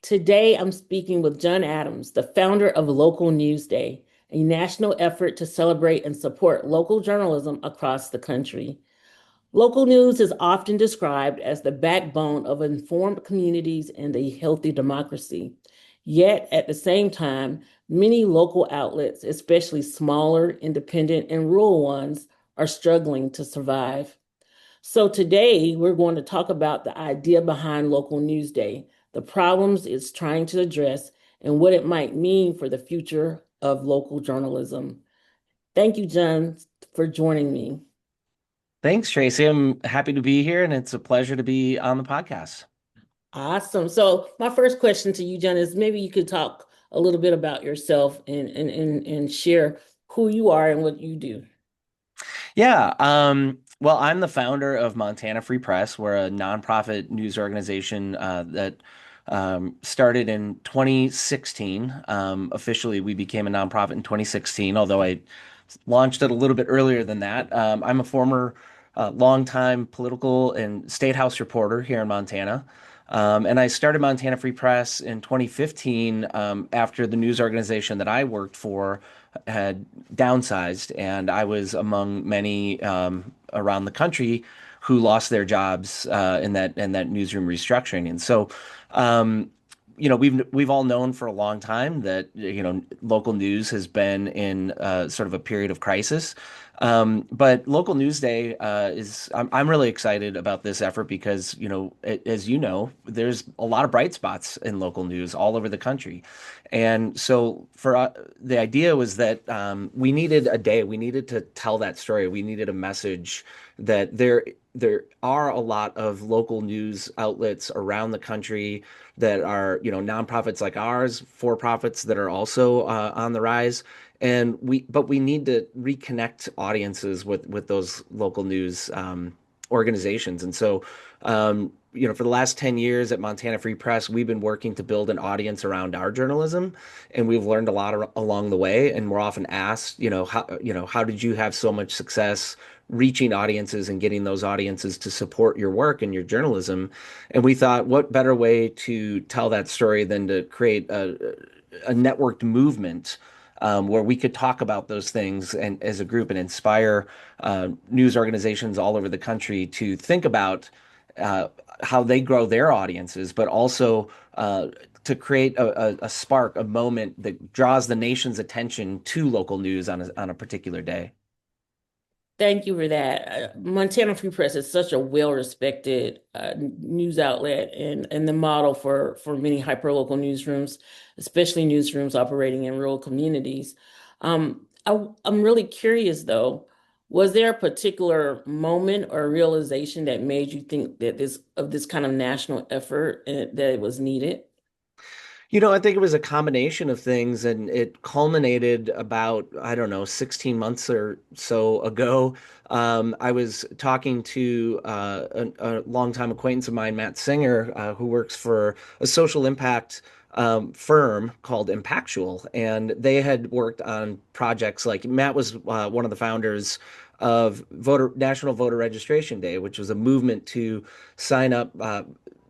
Today, I'm speaking with John Adams, the founder of Local News Day, a national effort to celebrate and support local journalism across the country. Local news is often described as the backbone of informed communities and a healthy democracy. Yet, at the same time, many local outlets, especially smaller, independent, and rural ones, are struggling to survive. So today we're going to talk about the idea behind Local News Day, the problems it's trying to address, and what it might mean for the future of local journalism. Thank you, John, for joining me. Thanks, Tracy. I'm happy to be here, and it's a pleasure to be on the podcast. Awesome. So my first question to you, John, is maybe you could talk a little bit about yourself and share who you are and what you do. Yeah, well, I'm the founder of Montana Free Press. We're a nonprofit news organization that started in 2016. Officially, we became a nonprofit in 2016, although I launched it a little bit earlier than that. I'm a former longtime political and state house reporter here in Montana. And I started Montana Free Press in 2015 after the news organization that I worked for had downsized, and I was among many around the country who lost their jobs in that newsroom restructuring. And so, um, we've all known for a long time that local news has been in sort of a period of crisis. But Local News Day I'm really excited about this effort because as you know, there's a lot of bright spots in local news all over the country. And so the idea was that we needed a day. We needed to tell that story. We needed a message that there are a lot of local news outlets around the country that are nonprofits like ours, for profits that are also on the rise. And we need to reconnect audiences with those local news organizations. And so, for the last 10 years at Montana Free Press, we've been working to build an audience around our journalism, and we've learned a lot along the way. And we're often asked, how did you have so much success reaching audiences and getting those audiences to support your work and your journalism? And we thought, what better way to tell that story than to create a networked movement where we could talk about those things and as a group and inspire news organizations all over the country to think about uh, how they grow their audiences, but also to create a spark, a moment that draws the nation's attention to local news on a particular day. Thank you for that. Montana Free Press is such a well-respected news outlet and the model for many hyperlocal newsrooms, especially newsrooms operating in rural communities. I'm really curious though, was there a particular moment or realization that made you think that this kind of national effort that it was needed? I think it was a combination of things, and it culminated about, I don't know, 16 months or so ago. I was talking to a longtime acquaintance of mine, Matt Singer, who works for a social impact firm called Impactual, and they had worked on projects like Matt was one of the founders of National Voter Registration Day, which was a movement to sign up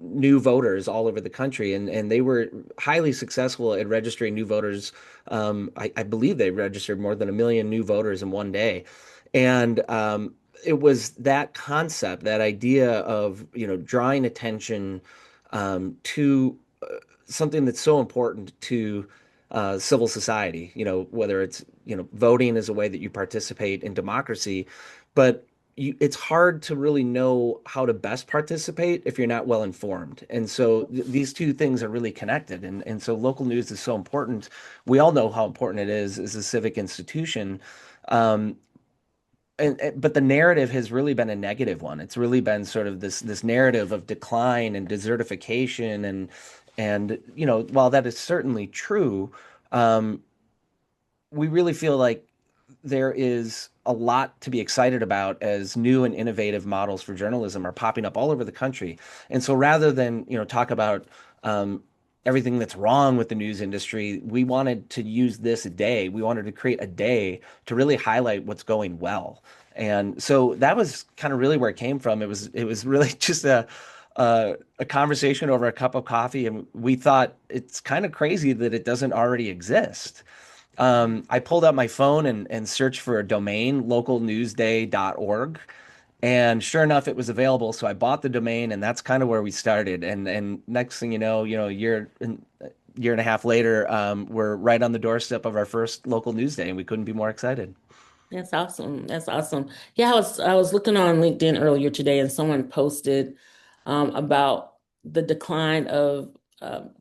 new voters all over the country, and they were highly successful at registering new voters. I believe they registered more than 1 million new voters in one day, and it was that concept, that idea of drawing attention to something that's so important to civil society. Whether it's voting is a way that you participate in democracy, but it's hard to really know how to best participate if you're not well informed. And so these two things are really connected. And so local news is so important. We all know how important it is as a civic institution. Um, but the narrative has really been a negative one. It's really been sort of this narrative of decline and desertification, and while that is certainly true, um, we really feel like there is a lot to be excited about as new and innovative models for journalism are popping up all over the country. And so rather than, talk about um, everything that's wrong with the news industry, we wanted to use this day. We wanted to create a day to really highlight what's going well. And so that was kind of really where it came from. It was really just a conversation over a cup of coffee, and we thought it's kind of crazy that it doesn't already exist. I pulled out my phone and searched for a domain, localnewsday.org. And sure enough, it was available. So I bought the domain, and that's kind of where we started. And next thing a year and a half later, we're right on the doorstep of our first local news day, and we couldn't be more excited. That's awesome. That's awesome. Yeah, I was looking on LinkedIn earlier today, and someone posted about the decline of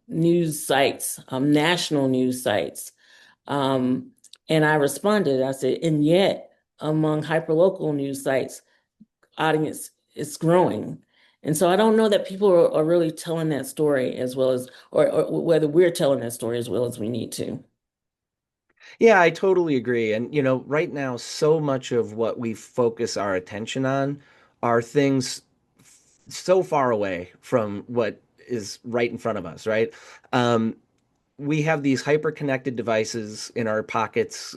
news sites, national news sites. Um, and I responded. I said, and yet among hyperlocal news sites, audience is growing. And so I don't know that people are really telling that story as well as, or whether we're telling that story as well as we need to. Yeah, I totally agree. And, right now, so much of what we focus our attention on are things so far away from what is right in front of us, right? Um, we have these hyper connected devices in our pockets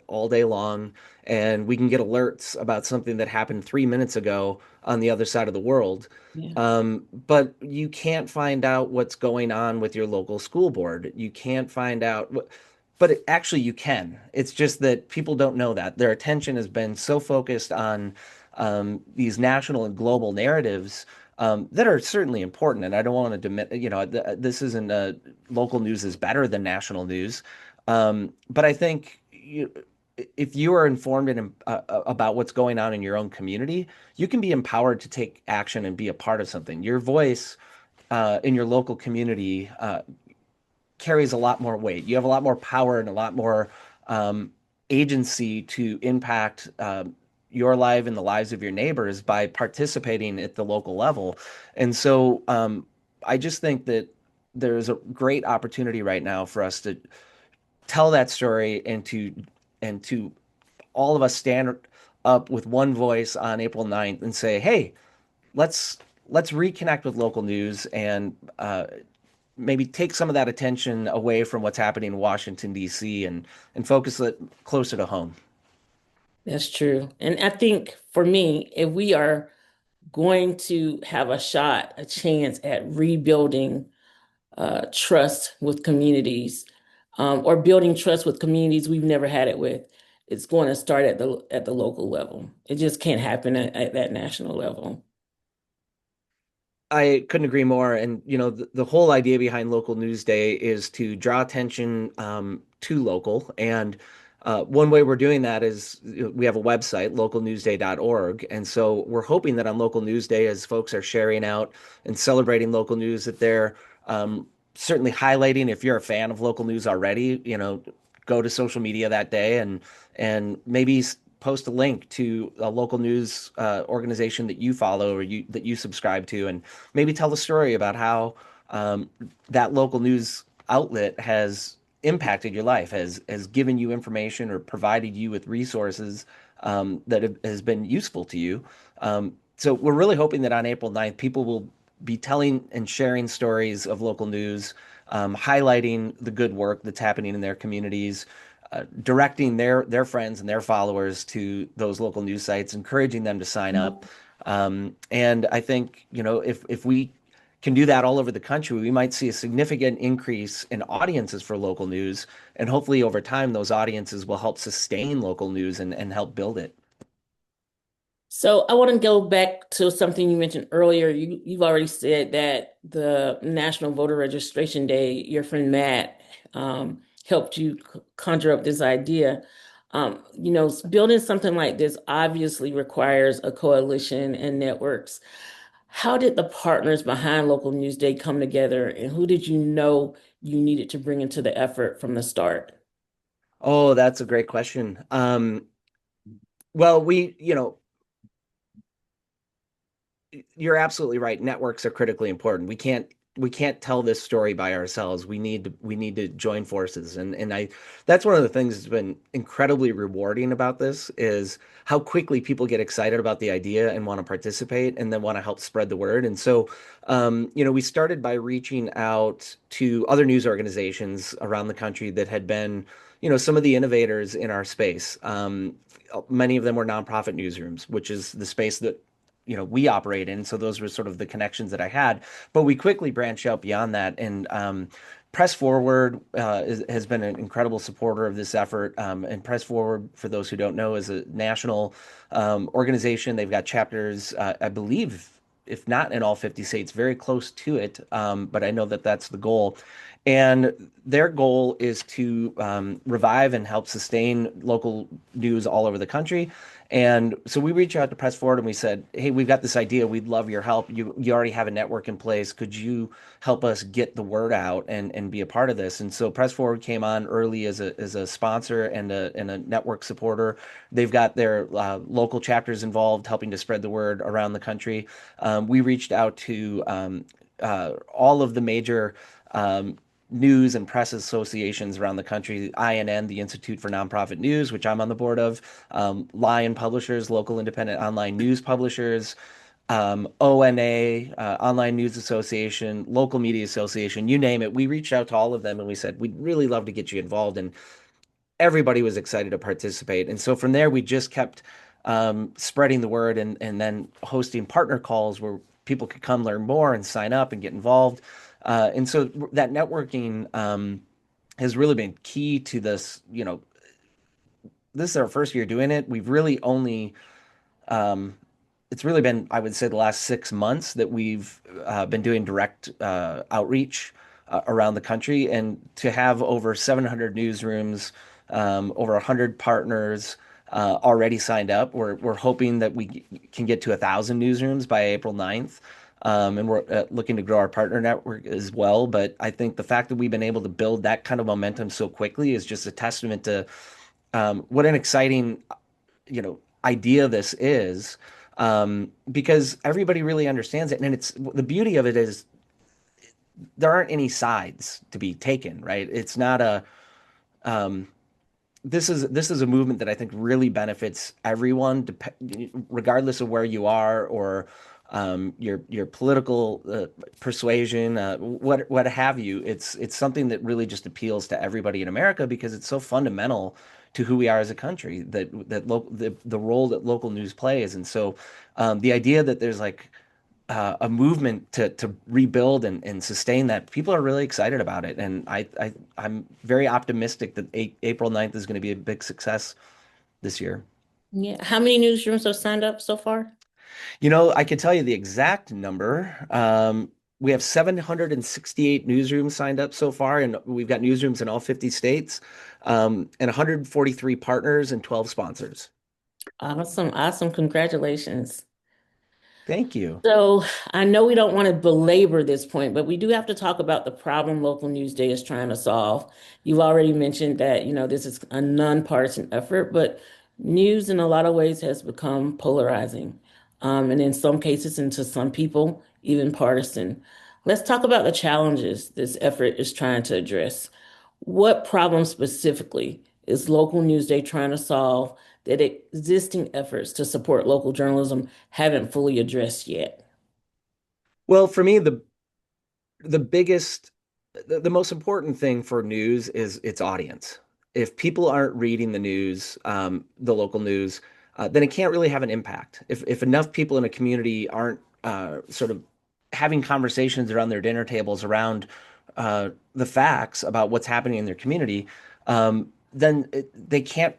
all day long, and we can get alerts about something that happened 3 minutes ago on the other side of the world. Yeah. But you can't find out what's going on with your local school board. You can't find out what, but actually you can. It's just that people don't know that. Their attention has been so focused on these national and global narratives that are certainly important. And I don't want to this isn't local news is better than national news. But I think if you are informed about what's going on in your own community, you can be empowered to take action and be a part of something. Your voice in your local community carries a lot more weight. You have a lot more power and a lot more um, agency to impact your life and the lives of your neighbors by participating at the local level. And so I just think that there's a great opportunity right now for us to tell that story and to all of us stand up with one voice on April 9th and say, hey, let's let's reconnect with local news and maybe take some of that attention away from what's happening in Washington, D.C. and focus it closer to home. That's true. And I think for me, if we are going to have a shot, a chance at rebuilding trust with communities, or building trust with communities we've never had it with, it's going to start at the local level. It just can't happen at that national level. I couldn't agree more. And, the whole idea behind Local News Day is to draw attention to local. And one way we're doing that is we have a website, localnewsday.org. And so we're hoping that on Local News Day, as folks are sharing out and celebrating local news, that they're certainly highlighting if you're a fan of local news already, go to social media that day and maybe post a link to a local news organization that you follow or that you subscribe to, and maybe tell the story about how that local news outlet has impacted your life, has given you information or provided you with resources has been useful to you. So we're really hoping that on April 9th, people will be telling and sharing stories of local news, highlighting the good work that's happening in their communities, directing their friends and their followers to those local news sites, encouraging them to sign up. And I think, if we can do that all over the country, we might see a significant increase in audiences for local news. And hopefully over time, those audiences will help sustain local news and help build it. So I want to go back to something you mentioned earlier. You've already said that the National Voter Registration Day, your friend Matt helped you conjure up this idea. Building something like this obviously requires a coalition and networks. How did the partners behind Local News Day come together, and who did you know you needed to bring into the effort from the start? Oh, that's a great question. Well, you're absolutely right. Networks are critically important. We can't tell this story by ourselves. We need to join forces. And that's one of the things that's been incredibly rewarding about this is how quickly people get excited about the idea and want to participate and then want to help spread the word. And so we started by reaching out to other news organizations around the country that had been, some of the innovators in our space. Many of them were nonprofit newsrooms, which is the space that we operate in. So those were sort of the connections that I had. But we quickly branched out beyond that, and Press Forward has been an incredible supporter of this effort. And Press Forward, for those who don't know, is a national organization. They've got chapters, I believe, if not in all 50 states, very close to it. But I know that that's the goal. And their goal is to revive and help sustain local news all over the country. And so we reached out to Press Forward and we said, "Hey, we've got this idea. We'd love your help. You already have a network in place. Could you help us get the word out and be a part of this?" And so Press Forward came on early as a sponsor and a network supporter. They've got their local chapters involved, helping to spread the word around the country. We reached out to all of the major news and press associations around the country: INN, the Institute for Nonprofit News, which I'm on the board of, Lion Publishers, local independent online news publishers, ONA, Online News Association, Local Media Association, you name it. We reached out to all of them and we said, "We'd really love to get you involved." And everybody was excited to participate. And so from there, we just kept spreading the word and then hosting partner calls where people could come learn more and sign up and get involved. And so that networking has really been key to this. This is our first year doing it. We've really only um, it's really been, I would say, the last 6 months that we've been doing direct outreach around the country, and to have over 700 newsrooms, over 100 partners already signed up. We're hoping that we can get to 1,000 newsrooms by April 9th. And we're looking to grow our partner network as well. But I think the fact that we've been able to build that kind of momentum so quickly is just a testament to what an exciting idea this is, because everybody really understands it. And it's the beauty of it is there aren't any sides to be taken, right? It's not a um, this is a movement that I think really benefits everyone, regardless of where you are or your political persuasion, what have you. It's something that really just appeals to everybody in America because it's so fundamental to who we are as a country, the role that local news plays. And so the idea that there's like a movement to rebuild and sustain that. People are really excited about it, and I'm very optimistic that April 9th is going to be a big success this year. Yeah. How many newsrooms have signed up so far? I can tell you the exact number. We have 768 newsrooms signed up so far, and we've got newsrooms in all 50 states, and 143 partners and 12 sponsors. Awesome. Awesome. Congratulations. Thank you. So I know we don't want to belabor this point, but we do have to talk about the problem Local News Day is trying to solve. You've already mentioned that, this is a nonpartisan effort, but news in a lot of ways has become polarizing. And in some cases, and to some people, even partisan. Let's talk about the challenges this effort is trying to address. What problem specifically is Local News Day trying to solve that existing efforts to support local journalism haven't fully addressed yet? Well, for me, the biggest the most important thing for news is its audience. If people aren't reading the news, the local news, then it can't really have an impact. If enough people in a community aren't sort of having conversations around their dinner tables around the facts about what's happening in their community, then they can't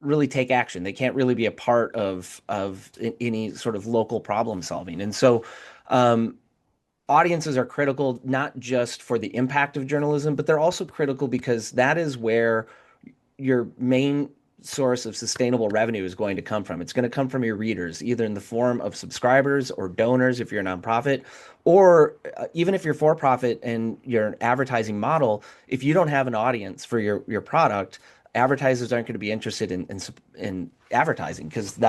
really take action. They can't really be a part of any sort of local problem solving. And so um, audiences are critical not just for the impact of journalism, but they're also critical because that is where your main source of sustainable revenue is going to come from. It's going to come from your readers, either in the form of subscribers or donors if you're a nonprofit, or even if you're for profit and you're an advertising model, if you don't have an audience for your product, advertisers aren't going to be interested in advertising because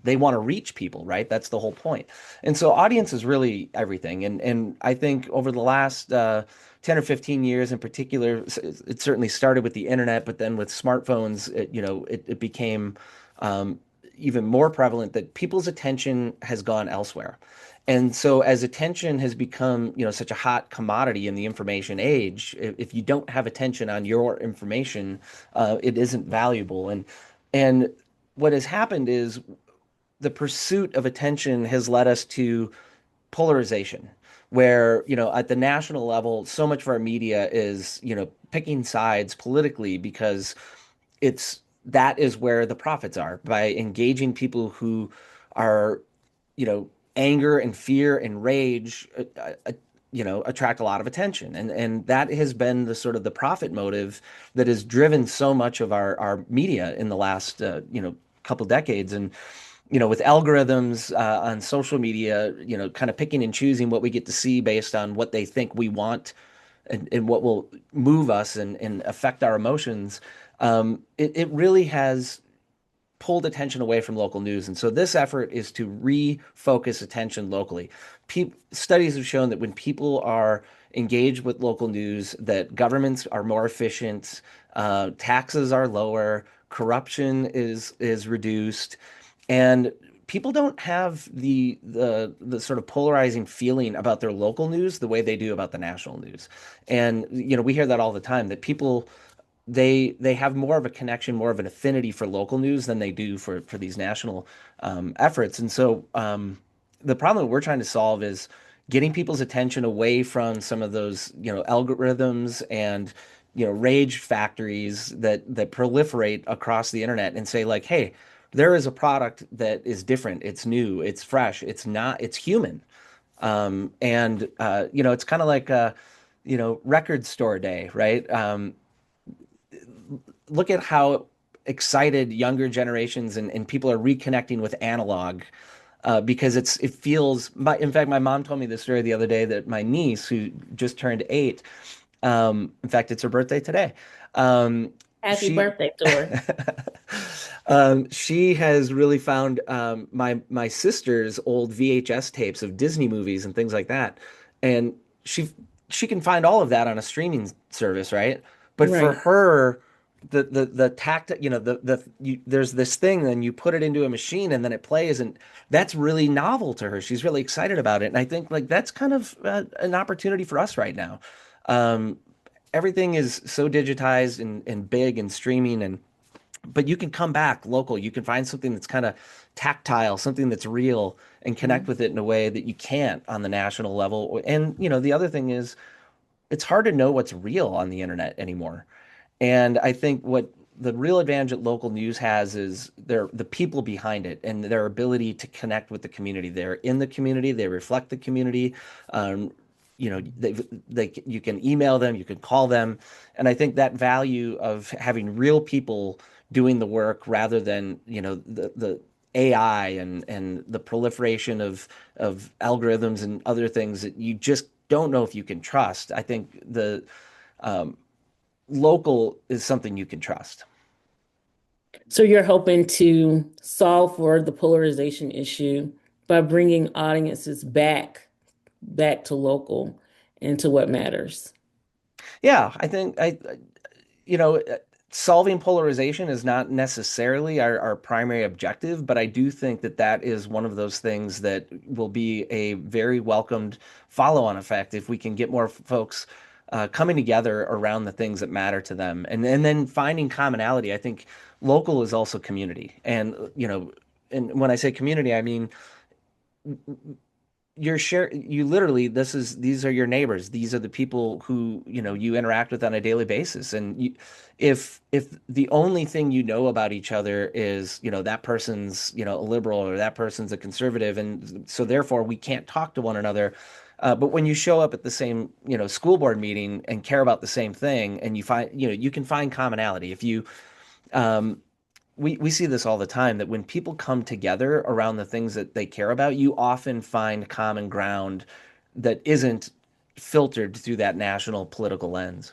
they want to reach people, right? That's the whole point. And so audience is really everything. And I think over the last 10 or 15 years in particular, it certainly started with the internet, but then with smartphones, it became even more prevalent that people's attention has gone elsewhere. And so as attention has become, such a hot commodity in the information age, if you don't have attention on your information, it isn't valuable. And what has happened is the pursuit of attention has led us to polarization, where, at the national level, so much of our media is, picking sides politically because that is where the profits are by engaging people who are, anger and fear and rage, attract a lot of attention. And that has been the sort of the profit motive that has driven so much of our media in the last, couple decades. And, with algorithms on social media, kind of picking and choosing what we get to see based on what they think we want and what will move us and affect our emotions, it really has pulled attention away from local news. And so this effort is to refocus attention locally. Studies have shown that when people are engaged with local news, that governments are more efficient, taxes are lower, corruption is reduced, and people don't have the sort of polarizing feeling about their local news the way they do about the national news. And we hear that all the time, that people, they have more of a connection, more of an affinity for local news than they do for these national efforts. And so the problem that we're trying to solve is getting people's attention away from some of those, algorithms and, rage factories that proliferate across the internet, and say like, hey, there is a product that is different, it's new, it's fresh, it's not, it's human. And it's kind of like a, record store day, right? Look at how excited younger generations and people are reconnecting with analog, because it feels, in fact, my mom told me this story the other day, that my niece, who just turned 8, in fact, it's her birthday today. Happy She birthday to her. she has really found my sister's old VHS tapes of Disney movies and things like that, and she she can find all of that on a streaming service, right? But for Right. her, the tact, there's this thing, then you put it into a machine and then it plays, and that's really novel to her. She's really excited about it, and I think like that's kind of an opportunity for us right now. Um, Everything is so digitized and big and streaming, and but you can come back local. You can find something that's kind of tactile, something that's real, and connect Mhm. with it in a way that you can't on the national level. And the other thing is, it's hard to know what's real on the internet anymore. And I think what the real advantage that local news has is the people behind it and their ability to connect with the community. They're in the community, they reflect the community. Um, you can email them, you can call them, and I think that value of having real people doing the work rather than the AI and the proliferation of algorithms and other things that you just don't know if you can trust. I think the um, local is something you can trust. So you're hoping to solve for the polarization issue by bringing audiences back to local and to what matters. Yeah, I think you know, solving polarization is not necessarily our primary objective, but I do think that that is one of those things that will be a very welcomed follow-on effect if we can get more folks coming together around the things that matter to them, and then finding commonality. I think local is also community, and and when I say community, I mean you literally, these are your neighbors, these are the people who you interact with on a daily basis, and if the only thing you know about each other is that person's a liberal or that person's a conservative, and so therefore we can't talk to one another. But when you show up at the same school board meeting and care about the same thing, and you find you can find commonality. If you we see this all the time, that when people come together around the things that they care about, you often find common ground that isn't filtered through that national political lens.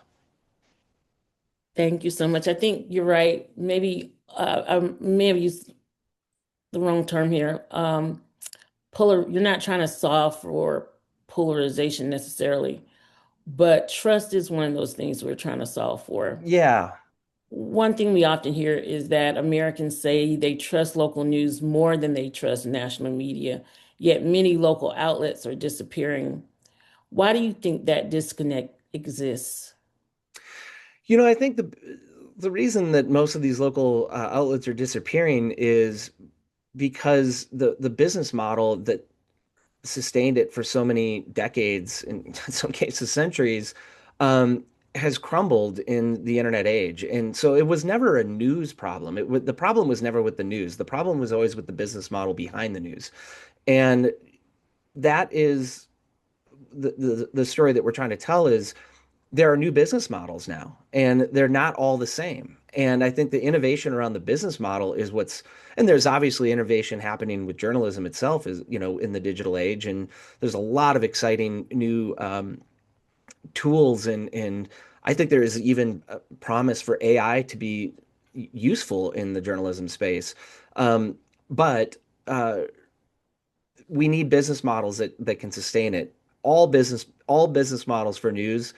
Thank you so much. I think you're right. Maybe I may have used the wrong term here. You're not trying to solve for polarization necessarily, but trust is one of those things we're trying to solve for. Yeah. One thing we often hear is that Americans say they trust local news more than they trust national media, yet many local outlets are disappearing. Why do you think that disconnect exists? I think the reason that most of these local outlets are disappearing is because the business model that sustained it for so many decades, in some cases centuries, um, has crumbled in the internet age. And so it was never a news problem. The problem was never with the news. The problem was always with the business model behind the news. And that is the story that we're trying to tell is there are new business models now, and they're not all the same. And I think the innovation around the business model is and there's obviously innovation happening with journalism itself, is, in the digital age. And there's a lot of exciting new tools. And I think there is even a promise for AI to be useful in the journalism space. But we need business models that can sustain it. All business models for news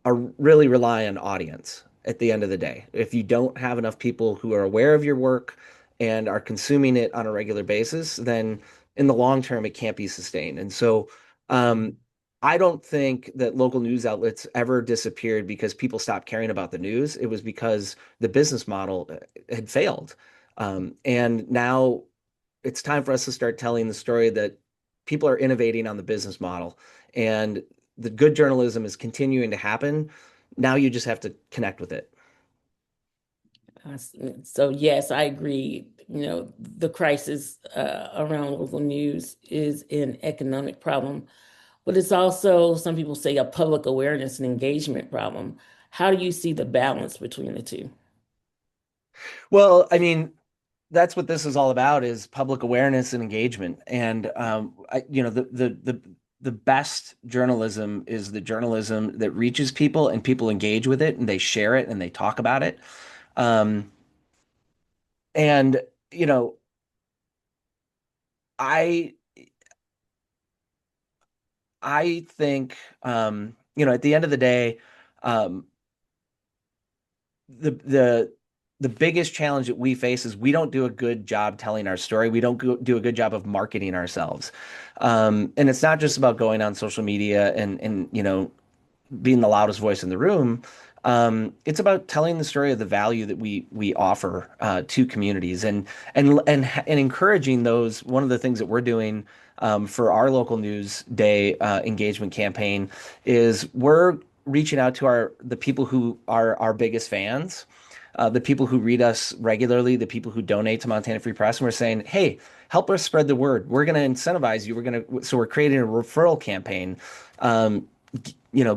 are really rely on audience at the end of the day. If you don't have enough people who are aware of your work and are consuming it on a regular basis, then in the long term, it can't be sustained. And so, um, I don't think that local news outlets ever disappeared because people stopped caring about the news. It was because the business model had failed. And now it's time for us to start telling the story that people are innovating on the business model, and the good journalism is continuing to happen. Now you just have to connect with it. So yes, I agree. The crisis around local news is an economic problem, but it's also, some people say, a public awareness and engagement problem. How do you see the balance between the two? Well, I mean, that's what this is all about, is public awareness and engagement. And the best journalism is the journalism that reaches people and people engage with it and they share it and they talk about it. Um, and you know, I I think, at the end of the day, um, the the biggest challenge that we face is we don't do a good job telling our story. We don't do a good job of marketing ourselves. And it's not just about going on social media and being the loudest voice in the room. It's about telling the story of the value that we offer to communities, and encouraging those. One of the things that we're doing for our local news day engagement campaign is we're reaching out to the people who are our biggest fans, the people who read us regularly, the people who donate to Montana Free Press, and we're saying, hey, help us spread the word. We're going to incentivize you. So we're creating a referral campaign. Um,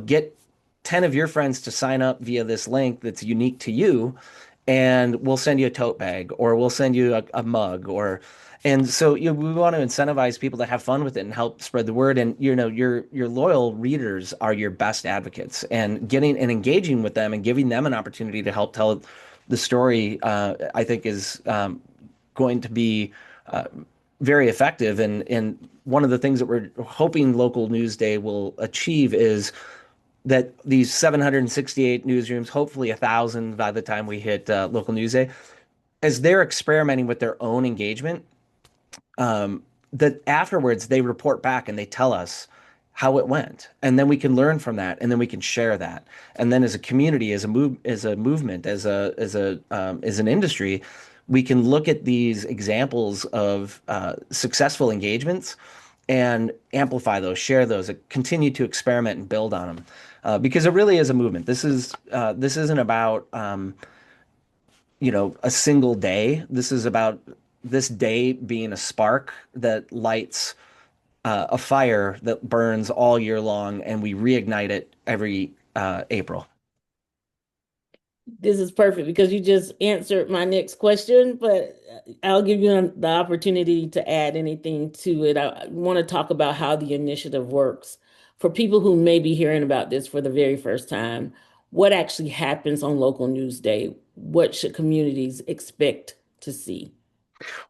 get 10 of your friends to sign up via this link that's unique to you, and we'll send you a tote bag, or we'll send you a mug. And so we want to incentivize people to have fun with it and help spread the word. And your loyal readers are your best advocates, and getting and engaging with them and giving them an opportunity to help tell the story, I think is going to be uh, very effective. And one of the things that we're hoping Local News Day will achieve is that these 768 newsrooms, hopefully 1,000 by the time we hit Local News Day, as they're experimenting with their own engagement, that afterwards they report back and they tell us how it went, and then we can learn from that, and then we can share that. And then as a community, as a movement, as an industry, we can look at these examples of successful engagements and amplify those, share those, continue to experiment and build on them, because it really is a movement. This isn't about a single day. This is about this day being a spark that lights a fire that burns all year long, and we reignite it every April. This is perfect because you just answered my next question, but I'll give you the opportunity to add anything to it. I want to talk about how the initiative works. For people who may be hearing about this for the very first time, what actually happens on Local News Day? What should communities expect to see?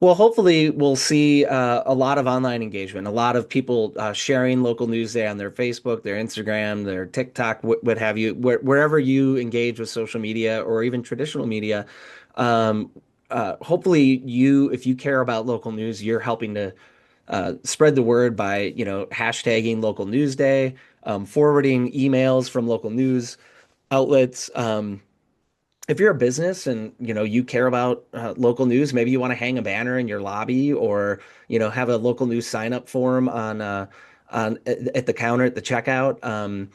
Well, hopefully, we'll see a lot of online engagement, a lot of people sharing Local News Day on their Facebook, their Instagram, their TikTok, what have you, wherever you engage with social media or even traditional media. Um, Hopefully, if you care about local news, you're helping to spread the word by, hashtagging Local News Day, forwarding emails from local news outlets. if you're a business and you care about local news, maybe you want to hang a banner in your lobby, or have a local news sign up form on at the counter at the checkout.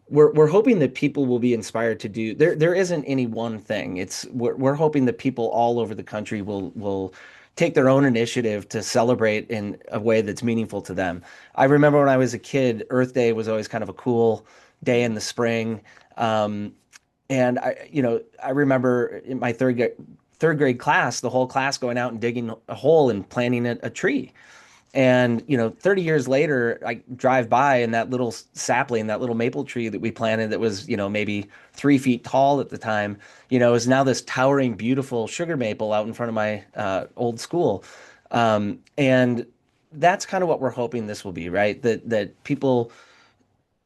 We're hoping that people will be inspired to do. There isn't any one thing. We're hoping that people all over the country will take their own initiative to celebrate in a way that's meaningful to them. I remember when I was a kid, Earth Day was always kind of a cool day in the spring. And I remember in my third grade class, the whole class going out and digging a hole and planting a tree. And 30 years later, I drive by and that little sapling, that little maple tree that we planted that was, maybe 3 feet tall at the time, is now this towering, beautiful sugar maple out in front of my old school. And that's kind of what we're hoping this will be, right? That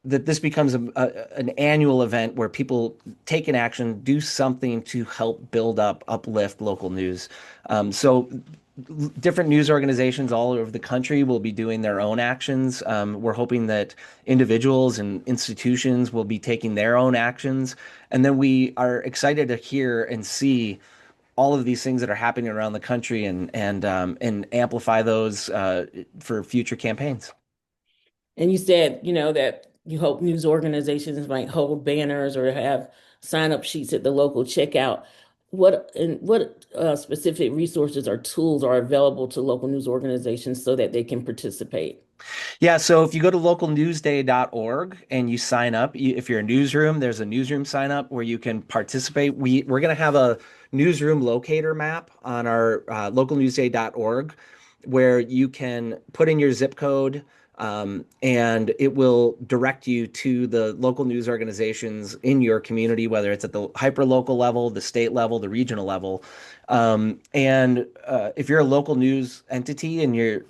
this becomes an annual event where people take an action, do something to help uplift local news. So different news organizations all over the country will be doing their own actions. We're hoping that individuals and institutions will be taking their own actions. And then we are excited to hear and see all of these things that are happening around the country and amplify those for future campaigns. And you said, that you hope news organizations might hold banners or have sign-up sheets at the local checkout. What specific resources or tools are available to local news organizations so that they can participate? Yeah, so if you go to localnewsday.org and you sign up, if you're a newsroom, there's a newsroom sign up where you can participate. We're going to have a newsroom locator map on our localnewsday.org where you can put in your zip code, and it will direct you to the local news organizations in your community, whether it's at the hyperlocal level, the state level, the regional level. And if you're a local news entity and you're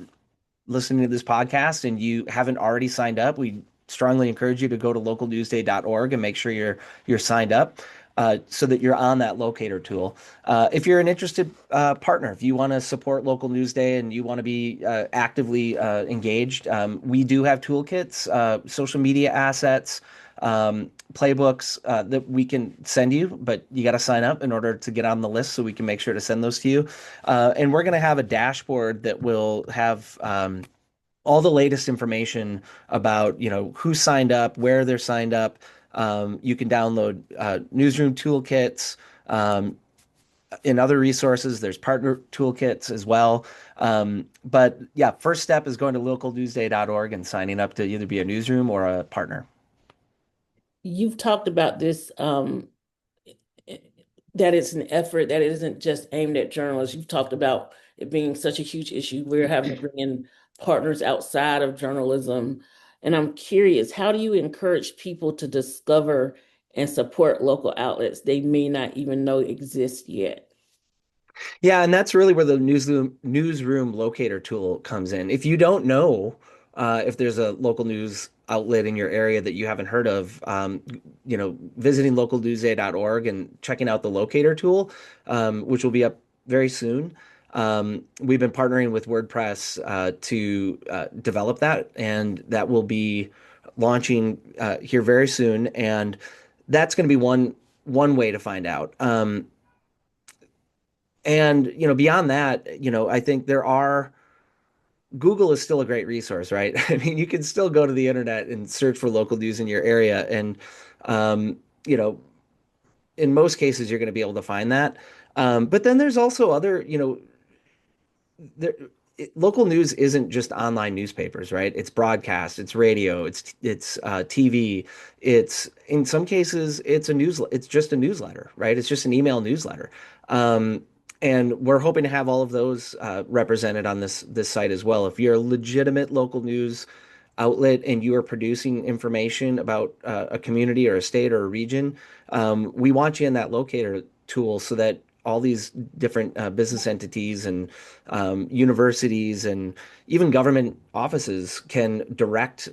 listening to this podcast and you haven't already signed up, we strongly encourage you to go to localnewsday.org and make sure you're signed up so that you're on that locator tool. If you're an interested partner, if you want to support Local News Day and you want to be actively engaged, we do have toolkits, social media assets, playbooks that we can send you, but you got to sign up in order to get on the list so we can make sure to send those to you. And we're going to have a dashboard that will have all the latest information about, who signed up, where they're signed up. You can download newsroom toolkits in other resources. There's partner toolkits as well. But yeah, first step is going to localnewsday.org and signing up to either be a newsroom or a partner. You've talked about this, that it's an effort that isn't just aimed at journalists. You've talked about it being such a huge issue. We're having to bring in partners outside of journalism. And I'm curious, how do you encourage people to discover and support local outlets they may not even know exist yet? Yeah, and that's really where the newsroom locator tool comes in. If you don't know if there's a local news outlet in your area that you haven't heard of, visiting localnewsday.org and checking out the locator tool, which will be up very soon. We've been partnering with WordPress to develop that, and that will be launching here very soon. And that's going to be one way to find out. And beyond that, I think Google is still a great resource, right? I mean, you can still go to the internet and search for local news in your area, and um, you know, in most cases, you're going to be able to find that. But then there's also other, there, local news isn't just online newspapers, right? It's broadcast, it's radio, it's TV. It's in some cases it's a news. It's just a newsletter, right? It's just an email newsletter. Um, and we're hoping to have all of those represented on this site as well. If you're a legitimate local news outlet and you are producing information about a community or a state or a region, we want you in that locator tool so that all these different business entities and universities and even government offices can direct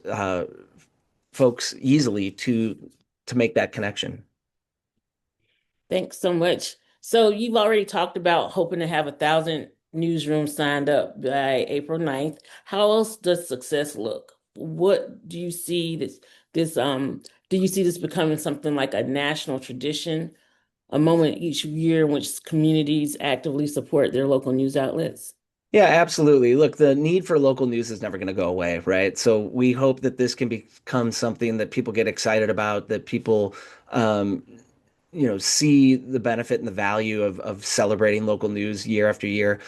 folks easily to make that connection. Thanks so much. So you've already talked about hoping to have 1,000 newsrooms signed up by April 9th. How else does success look? What do you see this do you see this becoming something like a national tradition? a moment each year in which communities actively support their local news outlets? Yeah, absolutely. Look, the need for local news is never going to go away, right? So we hope that this can become something that people get excited about, that people, um, see the benefit and the value of celebrating local news year after year.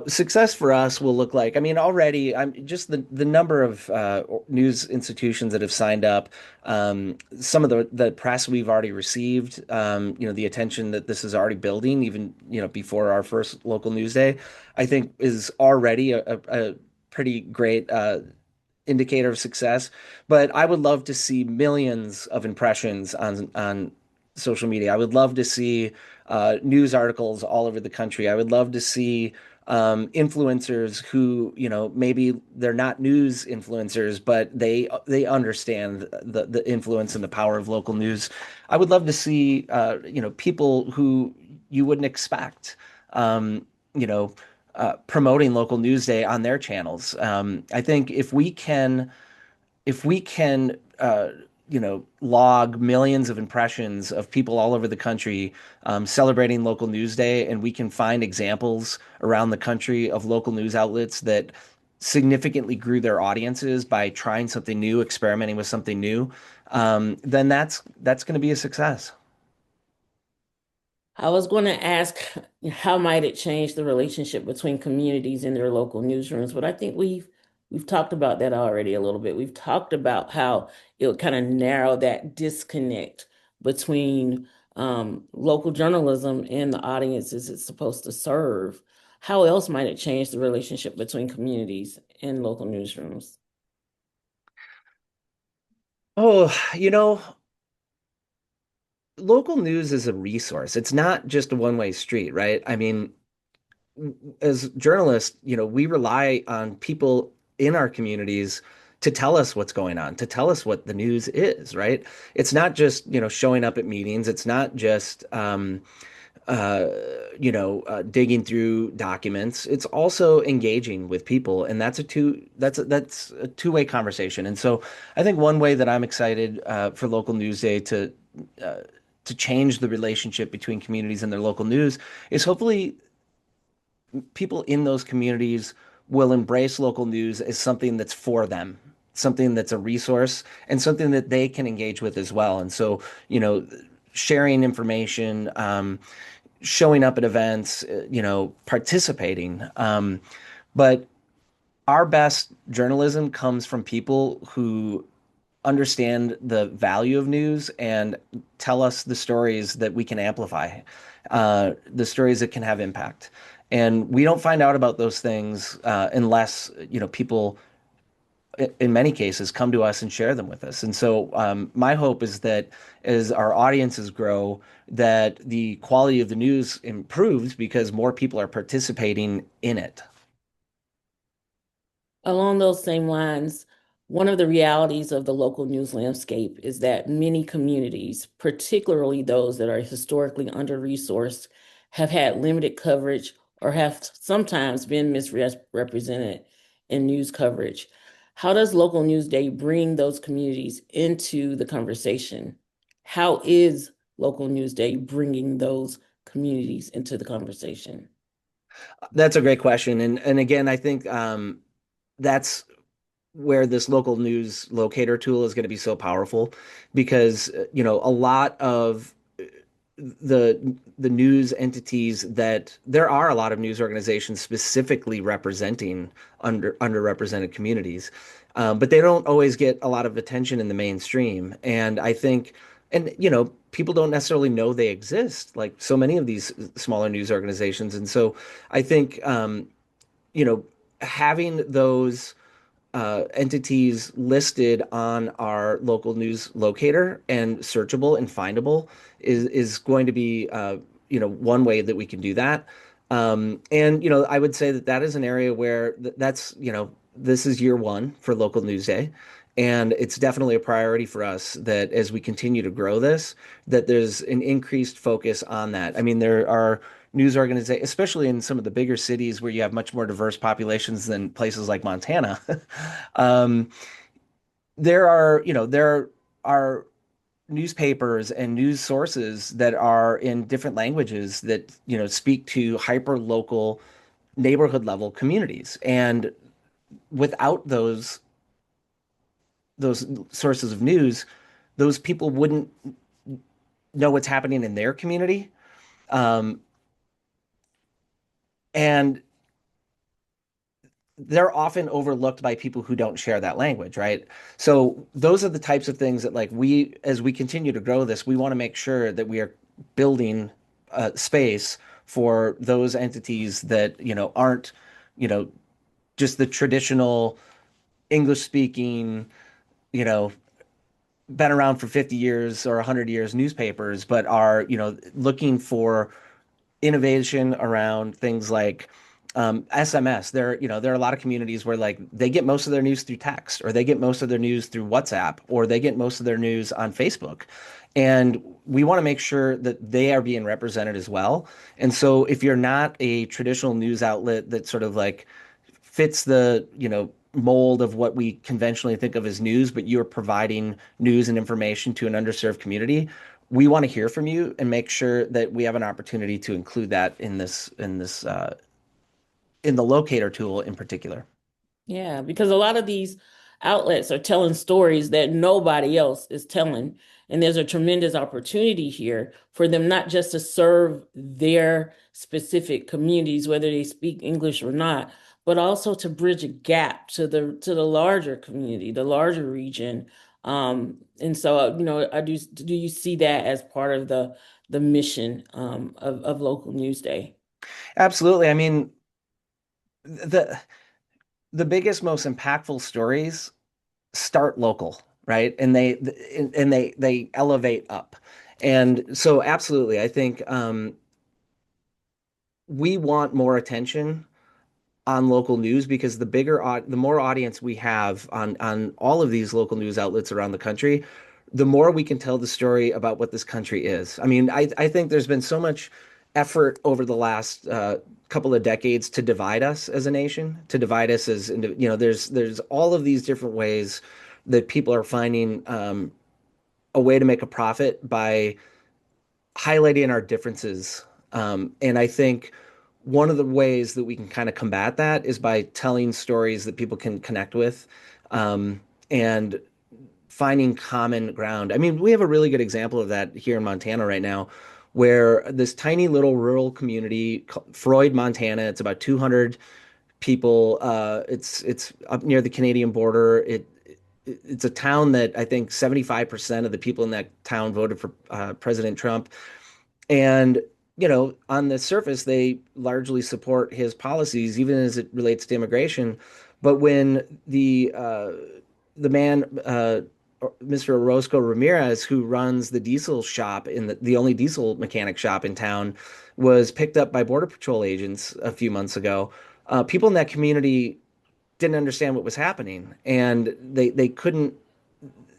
Success for us will look like, I mean, already I'm just the number of news institutions that have signed up, some of the press we've already received, the attention that this is already building, even before our first local news day, I think is already a pretty great indicator of success. But I would love to see millions of impressions on social media. I would love to see news articles all over the country. I would love to see influencers who, maybe they're not news influencers, but they understand the influence and the power of local news. I would love to see, people who you wouldn't expect, you know, promoting local news day on their channels. I think if we can log millions of impressions of people all over the country celebrating local news day, and we can find examples around the country of local news outlets that significantly grew their audiences by trying something new, experimenting with something new, then that's going to be a success. I was going to ask how might it change the relationship between communities and their local newsrooms, but I think we've talked about that already a little bit. We've talked about how it would kind of narrow that disconnect between local journalism and the audiences it's supposed to serve. How else might it change the relationship between communities and local newsrooms? Oh, local news is a resource. It's not just a one-way street, right? I mean, as journalists, we rely on people in our communities to tell us what's going on, to tell us what the news is, right? It's not just, showing up at meetings. It's not just, uh, digging through documents. It's also engaging with people, and that's a two-way conversation. And so, I think one way that I'm excited for Local News Day uh, to change the relationship between communities and their local news is hopefully people in those communities will embrace local news as something that's for them, something that's a resource, and something that they can engage with as well. And so, sharing information, showing up at events, participating. But our best journalism comes from people who understand the value of news and tell us the stories that we can amplify, the stories that can have impact. And we don't find out about those things unless, people, in many cases, come to us and share them with us. And so, my hope is that as our audiences grow, that the quality of the news improves because more people are participating in it. Along those same lines, one of the realities of the local news landscape is that many communities, particularly those that are historically under-resourced, have had limited coverage or have sometimes been misrepresented in news coverage. How does Local News Day bring those communities into the conversation? How is Local News Day bringing those communities into the conversation? That's a great question. And again, I think that's where this local news locator tool is going to be so powerful because a lot of the news entities that there are a lot of news organizations specifically representing underrepresented communities, but they don't always get a lot of attention in the mainstream. And I think, and people don't necessarily know they exist, like so many of these smaller news organizations. And so I think, you know, having those entities listed on our local news locator and searchable and findable is going to be one way that we can do that. And I would say that that is an area where that's this is year one for Local News Day. And it's definitely a priority for us that as we continue to grow this, that there's an increased focus on that. I mean, there are news organizations, especially in some of the bigger cities where you have much more diverse populations than places like Montana. um, there are newspapers and news sources that are in different languages that, speak to hyper local neighborhood level communities. And without those sources of news, those people wouldn't know what's happening in their community. Um, and they're often overlooked by people who don't share that language, right? So those are the types of things that, like, as we continue to grow this, we want to make sure that we are building space for those entities that, aren't, you know, just the traditional English speaking, you know, been around for 50 years or 100 years newspapers, but are, looking for innovation around things like SMS. There are a lot of communities where, like, they get most of their news through text, or they get most of their news through WhatsApp, or they get most of their news on Facebook. And we want to make sure that they are being represented as well. And so if you're not a traditional news outlet that sort of like fits the, mold of what we conventionally think of as news, but you're providing news and information to an underserved community, we want to hear from you and make sure that we have an opportunity to include that in the locator tool in particular. Yeah, because a lot of these outlets are telling stories that nobody else is telling. And there's a tremendous opportunity here for them not just to serve their specific communities, whether they speak English or not, but also to bridge a gap to the larger community, the larger region. And so, do you see that as part of the mission of Local News Day? Absolutely. I mean, the the biggest, most impactful stories start local, right? And they elevate up. And so absolutely, I think we want more attention on local news because the more audience we have on all of these local news outlets around the country, the more we can tell the story about what this country is. I mean, I think there's been so much effort over the last couple of decades to divide us as a nation, to divide us as, there's all of these different ways that people are finding a way to make a profit by highlighting our differences. And I think one of the ways that we can kind of combat that is by telling stories that people can connect with, and finding common ground. I mean, we have a really good example of that here in Montana right now, where this tiny little rural community, Freud, Montana, it's about 200 people. It's up near the Canadian border. It's a town that I think 75% of the people in that town voted for President Trump. And, on the surface, they largely support his policies, even as it relates to immigration. But when the man, Mr. Orozco Ramirez, who runs the diesel shop in the only diesel mechanic shop in town, was picked up by Border Patrol agents a few months ago, people in that community didn't understand what was happening, and they couldn't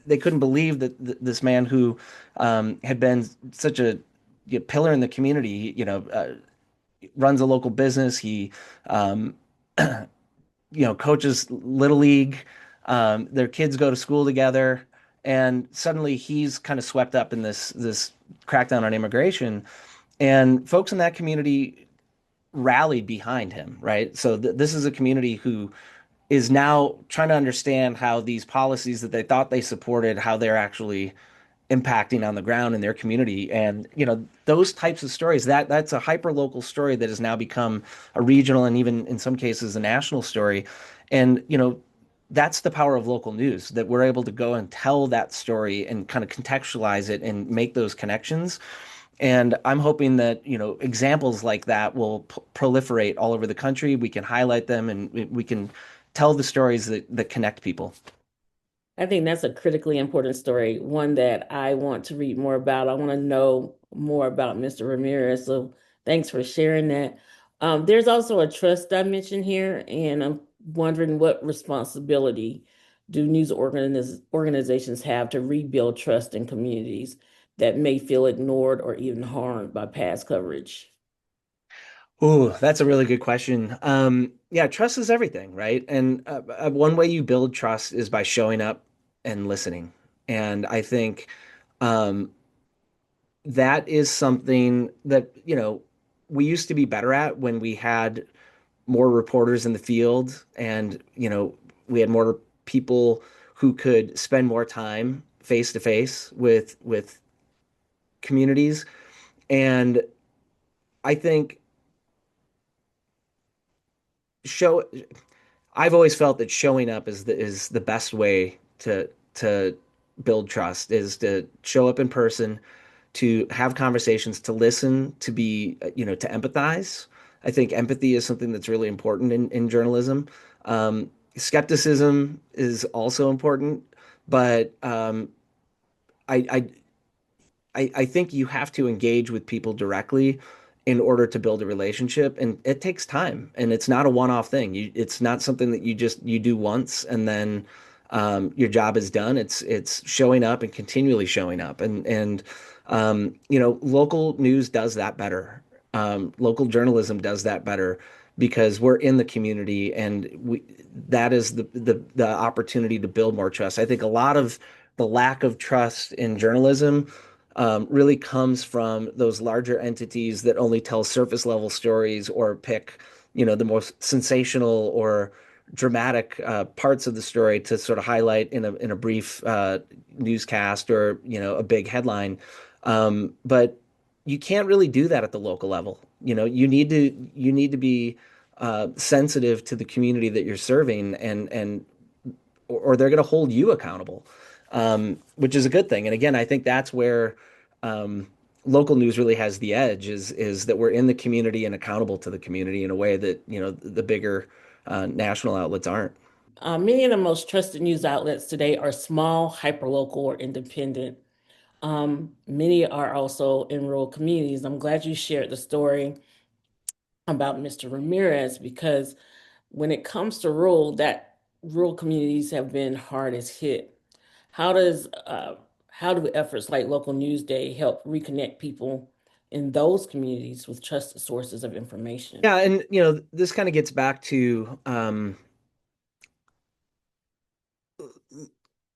believe that this man who had been such a, pillar in the community, runs a local business. He, um, coaches little league. Their kids go to school together, and suddenly he's kind of swept up in this crackdown on immigration, and folks in that community rallied behind him, right? So this is a community who is now trying to understand how these policies that they thought they supported, how they're actually impacting on the ground in their community. And, those types of stories, that's a hyper local story that has now become a regional and even in some cases a national story. And, that's the power of local news, that we're able to go and tell that story and kind of contextualize it and make those connections. And I'm hoping that, examples like that will proliferate all over the country. We can highlight them, and we can tell the stories that connect people. I think that's a critically important story, one that I want to read more about. I want to know more about Mr. Ramirez. So thanks for sharing that. There's also a trust dimension here, and I'm wondering what responsibility do organizations have to rebuild trust in communities that may feel ignored or even harmed by past coverage? Oh, that's a really good question. Yeah, trust is everything, right? And one way you build trust is by showing up and listening. And I think Um, that is something that, we used to be better at when we had more reporters in the field and, we had more people who could spend more time face to face with communities. And I think show I've always felt that showing up is the best way to build trust is to show up in person, to have conversations, to listen, to be, to empathize. I think empathy is something that's really important in journalism. Skepticism is also important, but I, I I think you have to engage with people directly in order to build a relationship, and it takes time, and it's not a one-off thing. It's not something that you do once and then your job is done. It's showing up and continually showing up, and local news does that better. Local journalism does that better because we're in the community, and that is the opportunity to build more trust. I think a lot of the lack of trust in journalism really comes from those larger entities that only tell surface level stories or pick, the most sensational or dramatic parts of the story to sort of highlight in a brief newscast or a big headline. But you can't really do that at the local level. You need to be sensitive to the community that you're serving, and or they're going to hold you accountable, which is a good thing. And again, I think that's where um, local news really has the edge is that we're in the community and accountable to the community in a way that the bigger national outlets aren't. Many of the most trusted news outlets today are small, hyperlocal, or independent. Many are also in rural communities. I'm glad you shared the story about Mr. Ramirez because when it comes to rural communities have been hardest hit. How does how do efforts like Local News Day help reconnect people in those communities with trusted sources of information? Yeah, and this kind of gets back to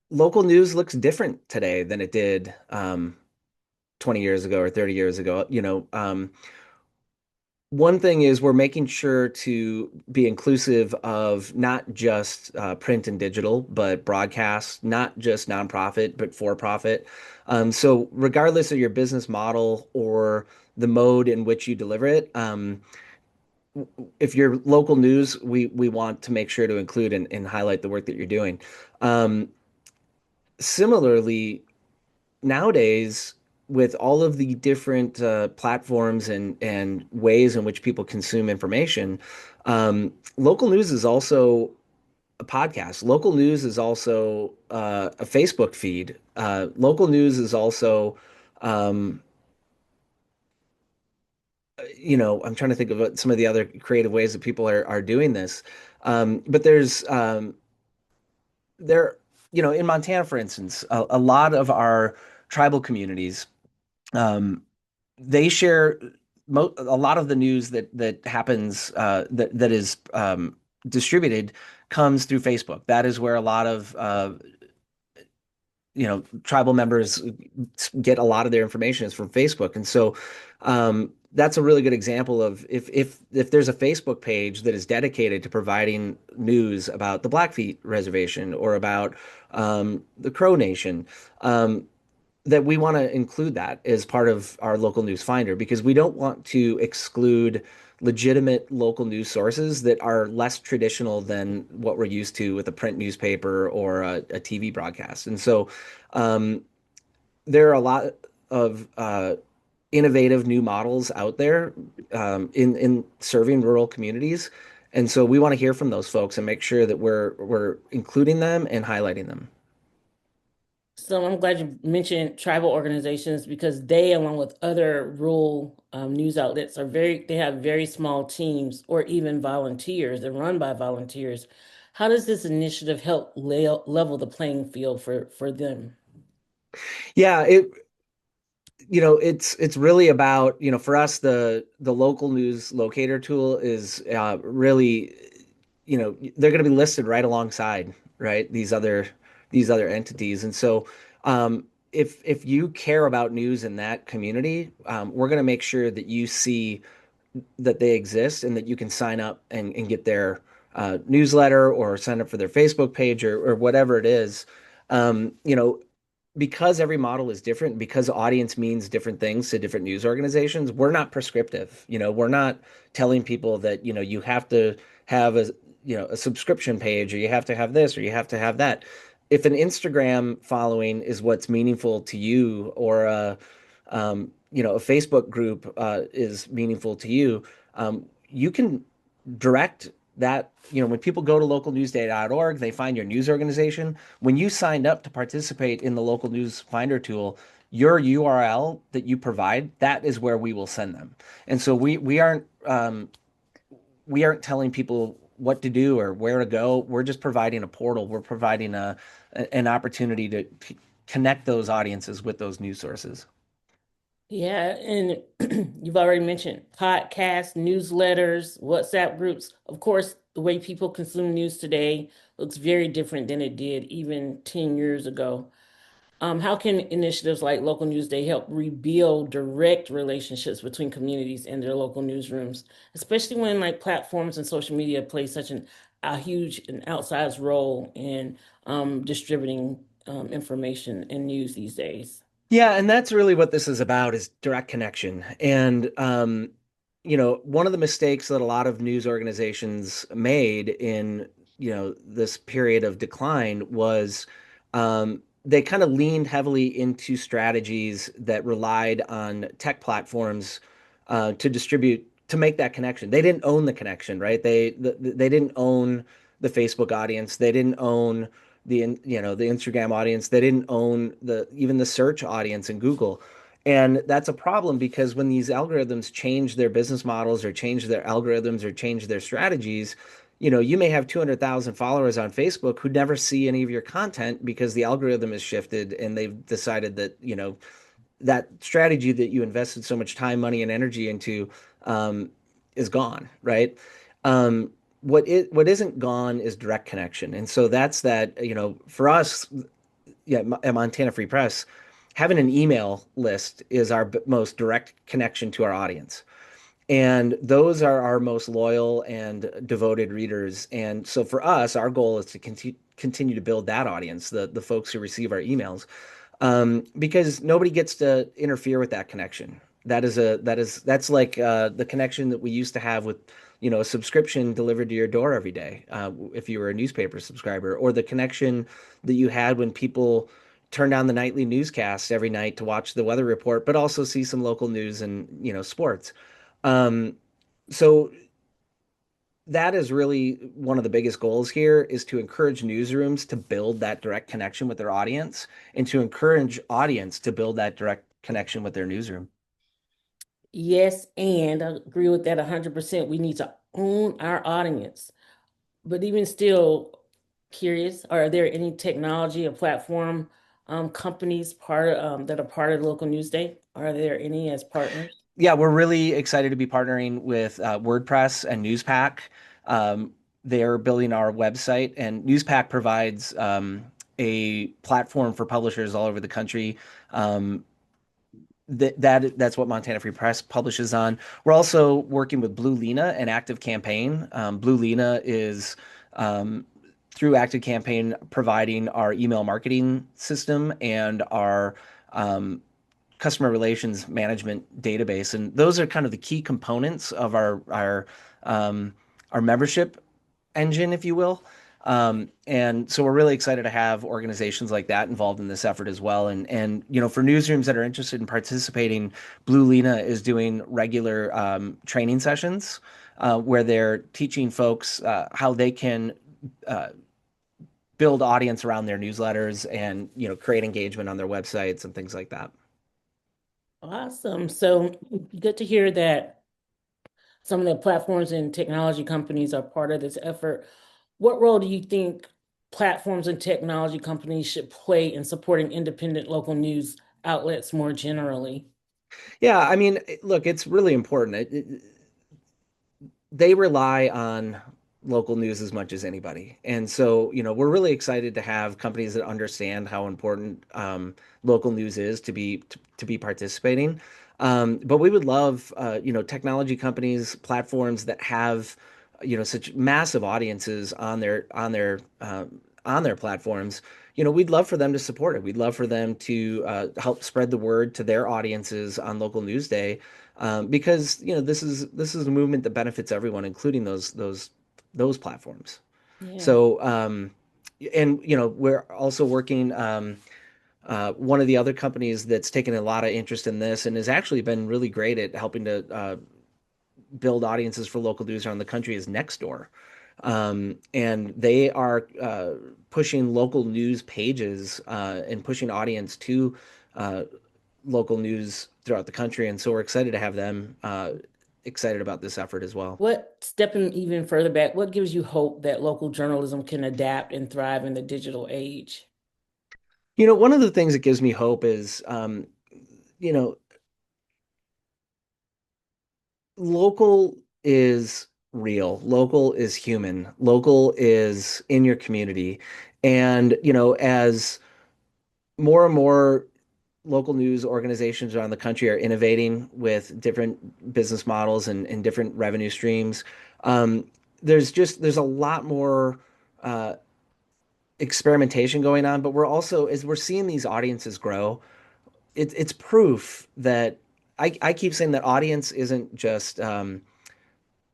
local news looks different today than it did 20 years ago or 30 years ago. One thing is we're making sure to be inclusive of not just print and digital, but broadcast, not just nonprofit, but for profit. So regardless of your business model or the mode in which you deliver it, if you're local news, we want to make sure to include and highlight the work that you're doing. Um, Similarly, nowadays, with all of the different platforms and ways in which people consume information, local news is also a podcast. Local news is also a Facebook feed. Local news is also, um, I'm trying to think of some of the other creative ways that people are doing this. But there, in Montana, for instance, a lot of our tribal communities. Um, they share a lot of the news that happens that is distributed comes through Facebook. That is where a lot of tribal members get a lot of their information is from Facebook, and so that's a really good example of if there's a Facebook page that is dedicated to providing news about the Blackfeet Reservation or about the Crow Nation. That we want to include that as part of our local news finder because we don't want to exclude legitimate local news sources that are less traditional than what we're used to with a print newspaper or a TV broadcast. And so um, there are a lot of innovative new models out there in serving rural communities. And so we want to hear from those folks and make sure that we're including them and highlighting them. So I'm glad you mentioned tribal organizations because they, along with other rural news outlets, they have very small teams or even volunteers. They're run by volunteers. How does this initiative help level the playing field for them? Yeah, it's really about, for us, the local news locator tool is really, they're going to be listed right alongside, right, these other entities. And so if you care about news in that community, we're going to make sure that you see that they exist and that you can sign up and get their newsletter or sign up for their Facebook page or whatever it is. You know, because every model is different, because audience means different things to different news organizations, we're not prescriptive. You know, we're not telling people that, you know, you have to have a, you know, a subscription page or you have to have this or you have to have that. If an Instagram following is what's meaningful to you or you know, a Facebook group is meaningful to you, you can direct that, you know, when people go to localnewsday.org, they find your news organization. When you signed up to participate in the local news finder tool, your URL that you provide, that is where we will send them. And so we aren't telling people what to do or where to go. We're just providing a portal. We're providing an opportunity to connect those audiences with those news sources. Yeah, and you've already mentioned podcasts, newsletters, WhatsApp groups. Of course, the way people consume news today looks very different than it did even 10 years ago. How can initiatives like Local News Day help rebuild direct relationships between communities and their local newsrooms, especially when like platforms and social media play such a huge and outsized role in distributing information and news these days? Yeah, and that's really what this is about is direct connection. And you know, one of the mistakes that a lot of news organizations made in, you know, this period of decline was they kind of leaned heavily into strategies that relied on tech platforms to distribute to make that connection. They didn't own the connection, right? They didn't own the Facebook audience. They didn't own you know, the Instagram audience. They didn't own the even the search audience in Google. And that's a problem because when these algorithms change their business models or change their algorithms or change their strategies, you know, you may have 200,000 followers on Facebook who never see any of your content because the algorithm has shifted and they've decided that, you know, that strategy that you invested so much time, money, and energy into um, is gone, right? Um, what isn't gone is direct connection, and so that's that. You know, for us, yeah, at Montana Free Press, having an email list is our most direct connection to our audience. And those are our most loyal and devoted readers. And so for us, our goal is to continue to build that audience, the folks who receive our emails, because nobody gets to interfere with that connection. That's like the connection that we used to have with, you know, a subscription delivered to your door every day, if you were a newspaper subscriber, or the connection that you had when people turned on the nightly newscasts every night to watch the weather report, but also see some local news and, you know, sports. Um, so that is really one of the biggest goals here is to encourage newsrooms to build that direct connection with their audience and to encourage audience to build that direct connection with their newsroom. Yes, and I agree with that 100%. We need to own our audience. But even still, curious, are there any technology or platform companies that are part of the local news day? Are there any as partners? Yeah, we're really excited to be partnering with WordPress and Newspack. Um, they're building our website, and Newspack provides a platform for publishers all over the country. Um, that's what Montana Free Press publishes on. We're also working with Blue Lena and Active Campaign. Blue Lena is through Active Campaign providing our email marketing system and our customer relations management database, and those are kind of the key components of our membership engine, if you will. And so we're really excited to have organizations like that involved in this effort as well. And you know, for newsrooms that are interested in participating, Blue Lena is doing regular training sessions where they're teaching folks how they can uh, build audience around their newsletters and, you know, create engagement on their websites and things like that. Awesome. So good to hear that some of the platforms and technology companies are part of this effort. What role do you think platforms and technology companies should play in supporting independent local news outlets more generally? Yeah, I mean, look, it's really important. They rely on local news as much as anybody. And so, we're really excited to have companies that understand how important local news is to be participating. But we would love, technology companies, platforms that have, such massive audiences on their platforms. We'd love for them to support it. We'd love for them to help spread the word to their audiences on local news day, because this is a movement that benefits everyone, including those platforms. Yeah. So, and we're also working. One of the other companies that's taken a lot of interest in this and has actually been really great at helping to build audiences for local news around the country is Nextdoor. And they are pushing local news pages and pushing audience to uh, local news throughout the country. And so we're excited to have them excited about this effort as well. Stepping even further back, what gives you hope that local journalism can adapt and thrive in the digital age? One of the things that gives me hope is, you know, local is real, local is human, local is in your community. And, as more and more local news organizations around the country are innovating with different business models and different revenue streams, um, there's a lot more experimentation going on, but we're also, as we're seeing these audiences grow, it's proof that I keep saying that audience isn't just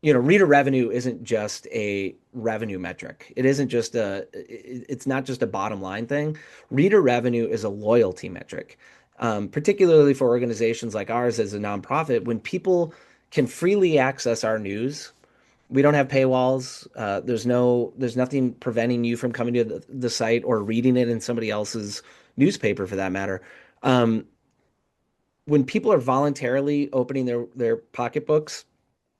reader revenue isn't just a revenue metric. It's not just a bottom line thing. Reader revenue is a loyalty metric. Particularly for organizations like ours as a nonprofit, when people can freely access our news, we don't have paywalls. There's nothing preventing you from coming to the site or reading it in somebody else's newspaper for that matter. Um, when people are voluntarily opening their pocketbooks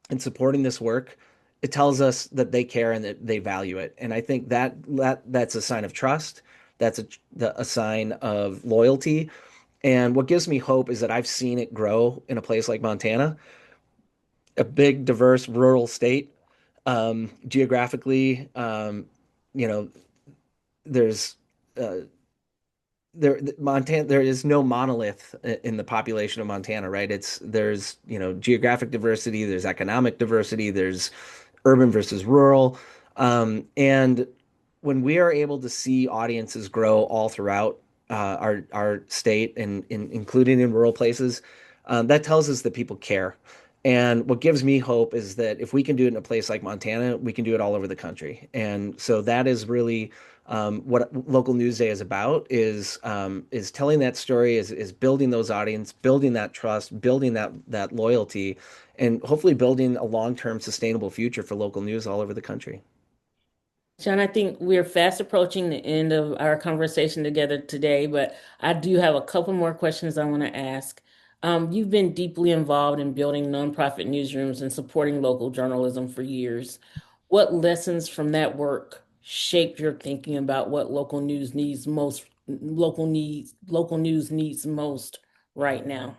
and supporting this work, it tells us that they care and that they value it. And I think that's a sign of trust. That's a sign of loyalty. And what gives me hope is that I've seen it grow in a place like Montana, a big, diverse, rural state. Geographically, you know, there's uh, there is no monolith in the population of Montana, right? There's, geographic diversity, there's economic diversity, there's urban versus rural. And when we are able to see audiences grow all throughout our state and including in rural places, that tells us that people care. And what gives me hope is that if we can do it in a place like Montana, we can do it all over the country. And so that is really what local news day is about, is telling that story, is building those audience, building that trust, building that loyalty, and hopefully building a long-term sustainable future for local news all over the country. John, I think we're fast approaching the end of our conversation together today, but I do have a couple more questions I want to ask. You've been deeply involved in building nonprofit newsrooms and supporting local journalism for years. What lessons from that work shaped your thinking about what local news needs most right now?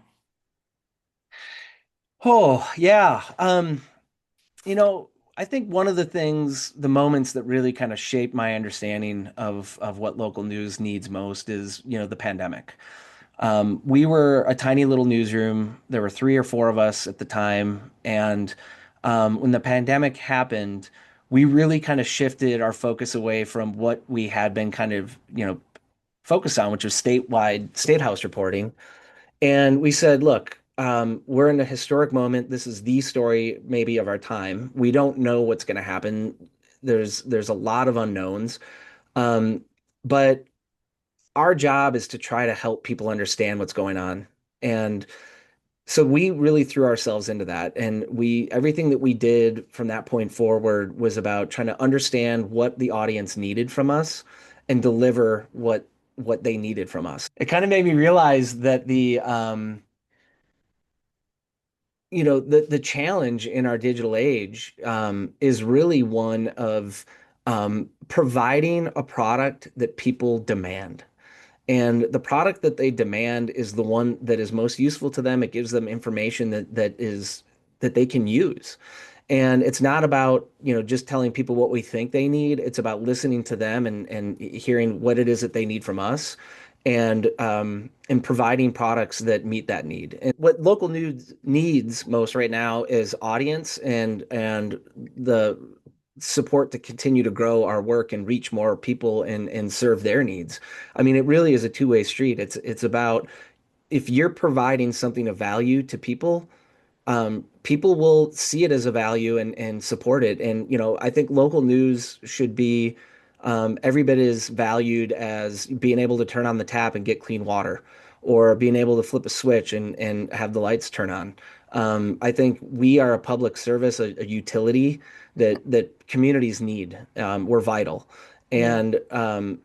Oh, yeah. You know, I think one of the moments that really kind of shaped my understanding of what local news needs most is, the pandemic. We were a tiny little newsroom. There were three or four of us at the time, and when the pandemic happened, we really kind of shifted our focus away from what we had been kind of, focused on, which was statewide state house reporting. And we said, look, we're in a historic moment. This is the story maybe of our time. We don't know what's going to happen. There's a lot of unknowns. Um, but our job is to try to help people understand what's going on. And so we really threw ourselves into that. And everything that we did from that point forward was about trying to understand what the audience needed from us and deliver what they needed from us. It kind of made me realize that the challenge in our digital age is really one of providing a product that people demand. And the product that they demand is the one that is most useful to them. It gives them information that they can use. And it's not about, just telling people what we think they need. It's about listening to them and hearing what it is that they need from us and providing products that meet that need. And what local news needs most right now is audience and the support to continue to grow our work and reach more people and serve their needs. I mean, it really is a two-way street. It's about if you're providing something of value to people, people will see it as a value and support it. And, I think local news should be every bit as valued as being able to turn on the tap and get clean water or being able to flip a switch and have the lights turn on. I think we are a public service, a utility that communities need. We're vital. Yeah. And,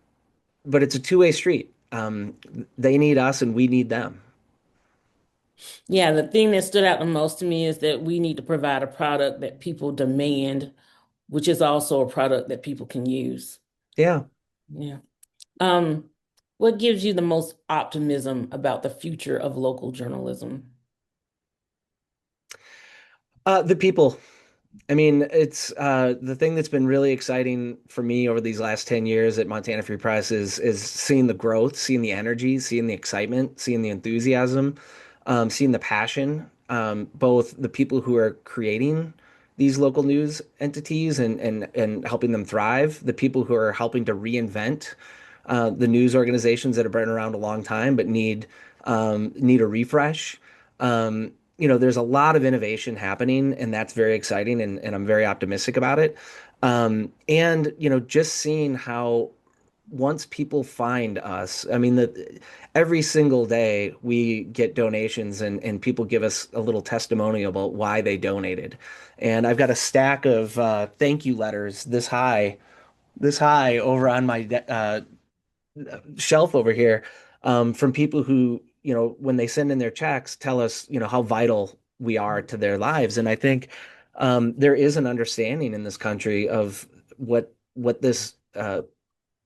but it's a two-way street. They need us and we need them. Yeah, the thing that stood out the most to me is that we need to provide a product that people demand, which is also a product that people can use. Yeah. Yeah. Um, what gives you the most optimism about the future of local journalism? The people. I mean, it's the thing that's been really exciting for me over these last 10 years at Montana Free Press is seeing the growth, seeing the energy, seeing the excitement, seeing the enthusiasm, seeing the passion, both the people who are creating these local news entities and helping them thrive, the people who are helping to reinvent the news organizations that have been around a long time but need a refresh. There's a lot of innovation happening, and that's very exciting, and I'm very optimistic about it. And just seeing how once people find us, I mean, every single day we get donations and people give us a little testimonial about why they donated. And I've got a stack of thank you letters this high over on my shelf over here from people who, when they send in their checks, tell us, how vital we are to their lives. And I think there is an understanding in this country of what this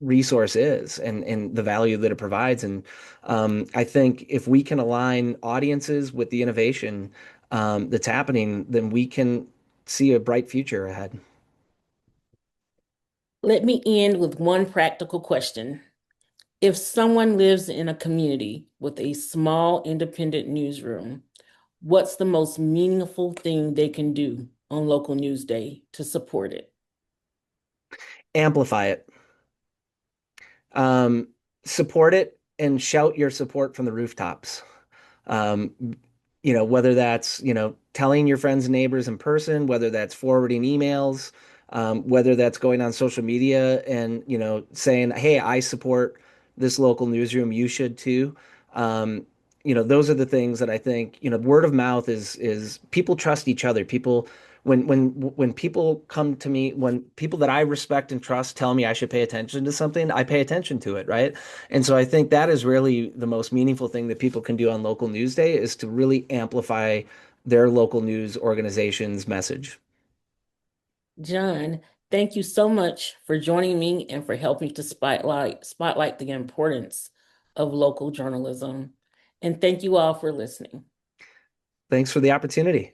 resource is and the value that it provides. And I think if we can align audiences with the innovation that's happening, then we can see a bright future ahead. Let me end with one practical question. If someone lives in a community with a small independent newsroom, what's the most meaningful thing they can do on local news day to support it? Amplify it. Um, Support it and shout your support from the rooftops. Um, whether that's, telling your friends and neighbors in person, whether that's forwarding emails, whether that's going on social media and, saying, hey, I support this local newsroom, you should too. Um, those are the things that I think, word of mouth is people trust each other. People when people come to me, when people that I respect and trust tell me I should pay attention to something, I pay attention to it, right? And so I think that is really the most meaningful thing that people can do on local news day is to really amplify their local news organization's message. John, thank you so much for joining me and for helping to spotlight the importance of local journalism. And thank you all for listening. Thanks for the opportunity.